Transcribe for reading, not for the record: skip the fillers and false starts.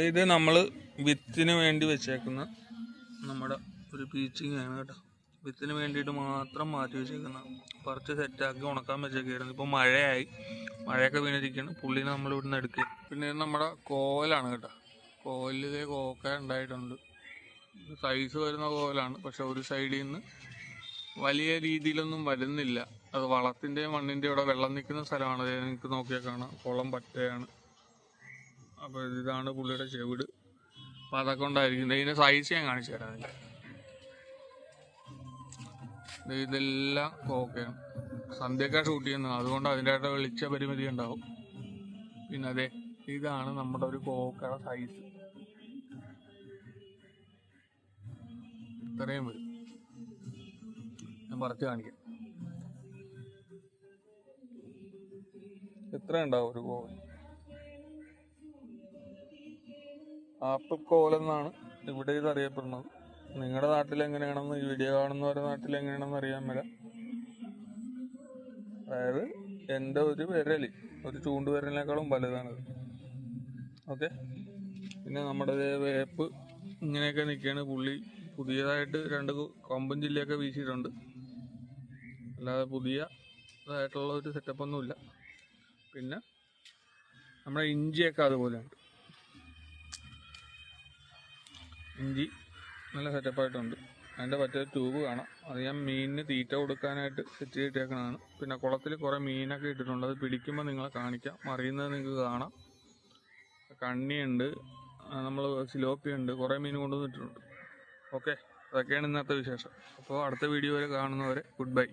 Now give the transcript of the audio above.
ഇത് നമ്മൾ വിത്തിന് വേണ്ടി വെച്ചേക്കുന്ന നമ്മുടെ ഒരു പീച്ചിങ് ആണ് കേട്ടോ. വിത്തിന് വേണ്ടിയിട്ട് മാത്രം മാറ്റി വെച്ചേക്കുന്ന പറിച്ച് സെറ്റാക്കി ഉണക്കാൻ വെച്ചേക്കായിരുന്നു. ഇപ്പോൾ മഴയൊക്കെ വീണിരിക്കുകയാണ്. പുള്ളിനെ നമ്മൾ ഇവിടുന്ന് എടുക്കുക. പിന്നെ നമ്മുടെ കോലാണ് കേട്ടോ. കോലിൽ കോക്ക ഉണ്ടായിട്ടുണ്ട്. സൈസ് വരുന്ന കോലാണ്, പക്ഷെ ഒരു സൈഡിൽ നിന്ന് വലിയ രീതിയിലൊന്നും വരുന്നില്ല. അത് വളത്തിൻ്റെയും മണ്ണിൻ്റെ ഇവിടെ വെള്ളം നിൽക്കുന്ന സ്ഥലമാണ്. നിങ്ങൾക്ക് നോക്കിയാൽ കാണാം, കുളം പറ്റയാണ്. അപ്പോൾ ഇതാണ് പുള്ളിയുടെ ചെവിട്. അപ്പോൾ അതൊക്കെ ഉണ്ടായിരിക്കും. ഇതിൻ്റെ സൈസ് ഞാൻ കാണിച്ചു തരാം. ഇതെല്ലാം കോക്കയാണ്. സന്ധ്യയൊക്കെ ഷൂട്ട് ചെയ്യുന്നത്, അതുകൊണ്ട് അതിൻ്റെതായിട്ട് വെളിച്ച പരിമിതി ഉണ്ടാവും. പിന്നെ അതെ, ഇതാണ് നമ്മുടെ ഒരു കോക്കയുടെ സൈസ്. ഇത്രയും വരും. ഞാൻ പറിച്ച് കാണിക്കാം. എത്ര ഉണ്ടാവും ഒരു കോവൽ? ആപ്പിൾ കോലെന്നാണ് ഇവിടെ ഇത് അറിയപ്പെടുന്നത്. നിങ്ങളുടെ നാട്ടിൽ എങ്ങനെയാണെന്ന്, ഈ വീഡിയോ കാണുന്നവരുടെ നാട്ടിൽ എങ്ങനെയാണെന്ന് അറിയാൻ മേല. അതായത് എൻ്റെ ഒരു വിരൽ, ഒരു ചൂണ്ടുവിരലിനേക്കാളും വലുതാണത്. ഓക്കെ. പിന്നെ നമ്മുടെ വേപ്പ് ഇങ്ങനെയൊക്കെ നിൽക്കുകയാണ്. പുള്ളി പുതിയതായിട്ട് 2 കൊമ്പൻ ജില്ലയൊക്കെ വീശിയിട്ടുണ്ട്. അല്ലാതെ പുതിയതായിട്ടുള്ള ഒരു സെറ്റപ്പൊന്നുമില്ല. പിന്നെ നമ്മുടെ ഇഞ്ചിയൊക്കെ അതുപോലെയുണ്ട്. ഇഞ്ചി നല്ല സെറ്റപ്പായിട്ടുണ്ട്. അതിൻ്റെ മറ്റേ ട്യൂബ് കാണാം. അത് ഞാൻ മീനിന് തീറ്റ കൊടുക്കാനായിട്ട് സെറ്റ് ചെയ്തിട്ടേക്കണതാണ്. പിന്നെ കുളത്തിൽ കുറേ മീനൊക്കെ ഇട്ടിട്ടുണ്ട്. അത് പിടിക്കുമ്പോൾ നിങ്ങളെ കാണിക്കാം. മറിയുന്നത് നിങ്ങൾക്ക് കാണാം. കണ്ണിയുണ്ട്, നമ്മൾ സിലോപ്പിയുണ്ട്, കുറേ മീൻ കൊണ്ടുവന്നിട്ടുണ്ട്. ഓക്കെ, അതൊക്കെയാണ് ഇന്നത്തെ വിശേഷം. അപ്പോൾ അടുത്ത വീഡിയോ വരെ കാണുന്നവരെ ഗുഡ് ബൈ.